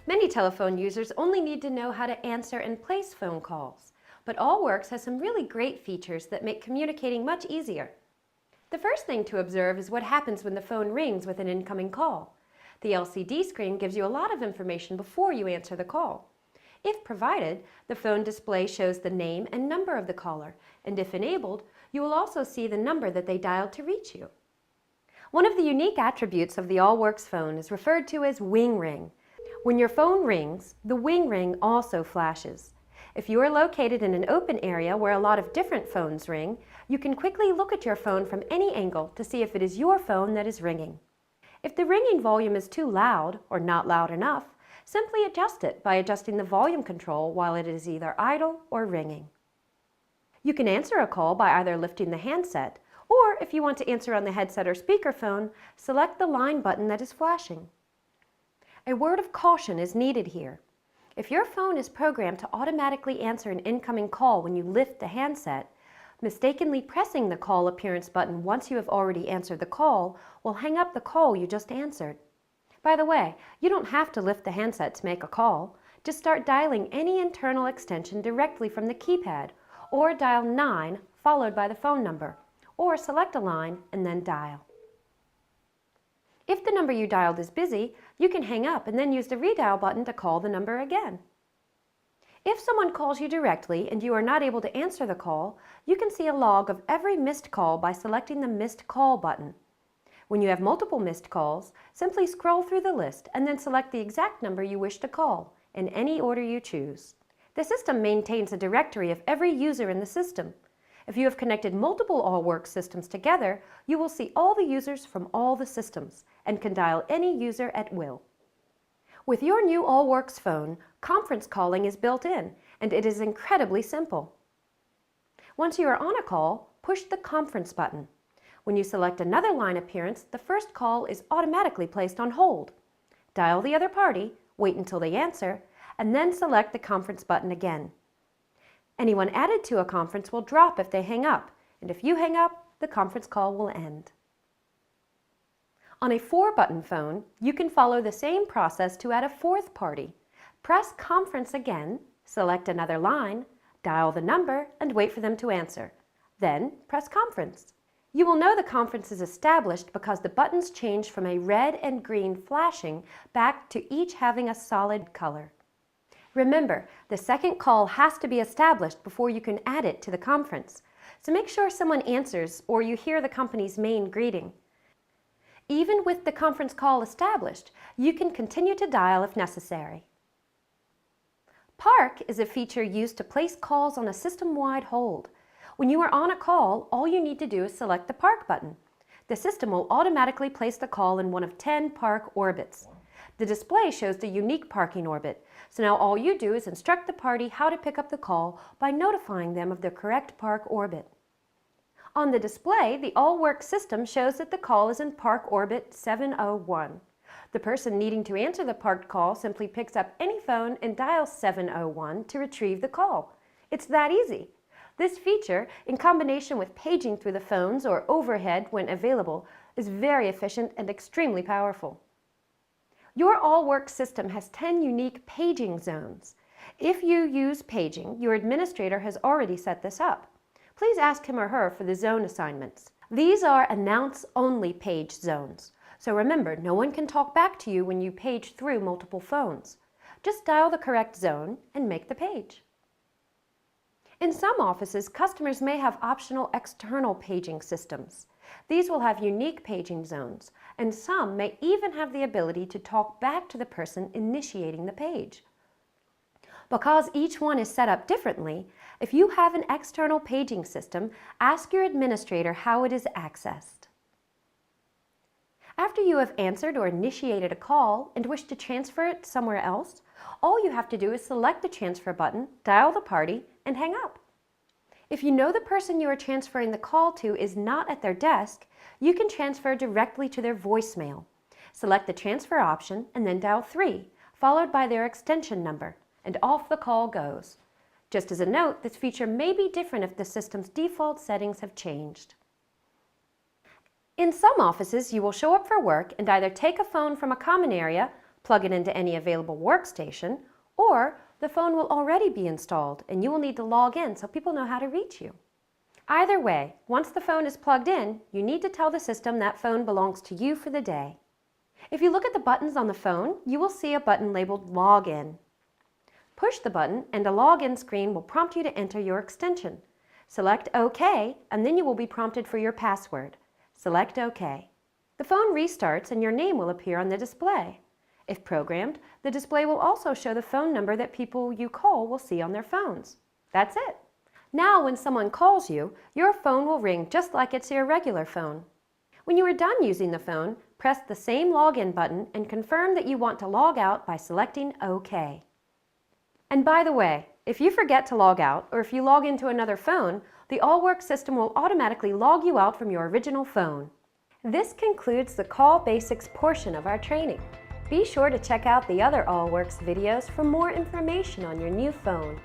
Many telephone users only need to know how to answer and place phone calls, but Allworx has some really great features that make communicating much easier. The first thing to observe is what happens when the phone rings with an incoming call. The LCD screen gives you a lot of information before you answer the call. If provided, the phone display shows the name and number of the caller, and if enabled, you will also see the number that they dialed to reach you. One of the unique attributes of the Allworx phone is referred to as wing ring. When your phone rings, the wing ring also flashes. If you are located in an open area where a lot of different phones ring, you can quickly look at your phone from any angle to see if it is your phone that is ringing. If the ringing volume is too loud or not loud enough, simply adjust it by adjusting the volume control while it is either idle or ringing. You can answer a call by either lifting the handset, or if you want to answer on the headset or speakerphone, select the line button that is flashing. A word of caution is needed here. If your phone is programmed to automatically answer an incoming call when you lift the handset, mistakenly pressing the call appearance button once you have already answered the call will hang up the call you just answered. By the way, you don't have to lift the handset to make a call. Just start dialing any internal extension directly from the keypad, or dial 9 followed by the phone number, or select a line and then dial. If the number you dialed is busy, you can hang up and then use the redial button to call the number again. If someone calls you directly and you are not able to answer the call, you can see a log of every missed call by selecting the Missed Call button. When you have multiple missed calls, simply scroll through the list and then select the exact number you wish to call, in any order you choose. The system maintains a directory of every user in the system. If you have connected multiple Allworx systems together, you will see all the users from all the systems and can dial any user at will. With your new Allworx phone, conference calling is built in, and it is incredibly simple. Once you are on a call, push the conference button. When you select another line appearance, the first call is automatically placed on hold. Dial the other party, wait until they answer, and then select the conference button again. Anyone added to a conference will drop if they hang up, and if you hang up, the conference call will end. On a 4-button phone, you can follow the same process to add a 4th party. Press Conference again, select another line, dial the number, and wait for them to answer. Then press Conference. You will know the conference is established because the buttons change from a red and green flashing back to each having a solid color. Remember, the second call has to be established before you can add it to the conference, so make sure someone answers or you hear the company's main greeting. Even with the conference call established, you can continue to dial if necessary. Park is a feature used to place calls on a system-wide hold. When you are on a call, all you need to do is select the Park button. The system will automatically place the call in one of 10 park orbits. The display shows the unique parking orbit, so now all you do is instruct the party how to pick up the call by notifying them of the correct park orbit. On the display, the Allworx system shows that the call is in park orbit 701. The person needing to answer the parked call simply picks up any phone and dials 701 to retrieve the call. It's that easy. This feature, in combination with paging through the phones or overhead when available, is very efficient and extremely powerful. Your Allworx system has 10 unique paging zones. If you use paging, your administrator has already set this up. Please ask him or her for the zone assignments. These are announce-only page zones. So remember, no one can talk back to you when you page through multiple phones. Just dial the correct zone and make the page. In some offices, customers may have optional external paging systems. These will have unique paging zones, and some may even have the ability to talk back to the person initiating the page. Because each one is set up differently, if you have an external paging system, ask your administrator how it is accessed. After you have answered or initiated a call and wish to transfer it somewhere else, all you have to do is select the transfer button, dial the party, and hang up. If you know the person you are transferring the call to is not at their desk, you can transfer directly to their voicemail. Select the transfer option and then dial 3, followed by their extension number, and off the call goes. Just as a note, this feature may be different if the system's default settings have changed. In some offices, you will show up for work and either take a phone from a common area, plug it into any available workstation, or the phone will already be installed and you will need to log in so people know how to reach you. Either way, once the phone is plugged in, you need to tell the system that phone belongs to you for the day. If you look at the buttons on the phone, you will see a button labeled Login. Push the button and a login screen will prompt you to enter your extension. Select OK, and then you will be prompted for your password. Select OK. The phone restarts and your name will appear on the display. If programmed, the display will also show the phone number that people you call will see on their phones. That's it. Now when someone calls you, your phone will ring just like it's your regular phone. When you are done using the phone, press the same login button and confirm that you want to log out by selecting OK. And by the way, if you forget to log out or if you log into another phone, the Allworx system will automatically log you out from your original phone. This concludes the Call Basics portion of our training. Be sure to check out the other Allworx videos for more information on your new phone.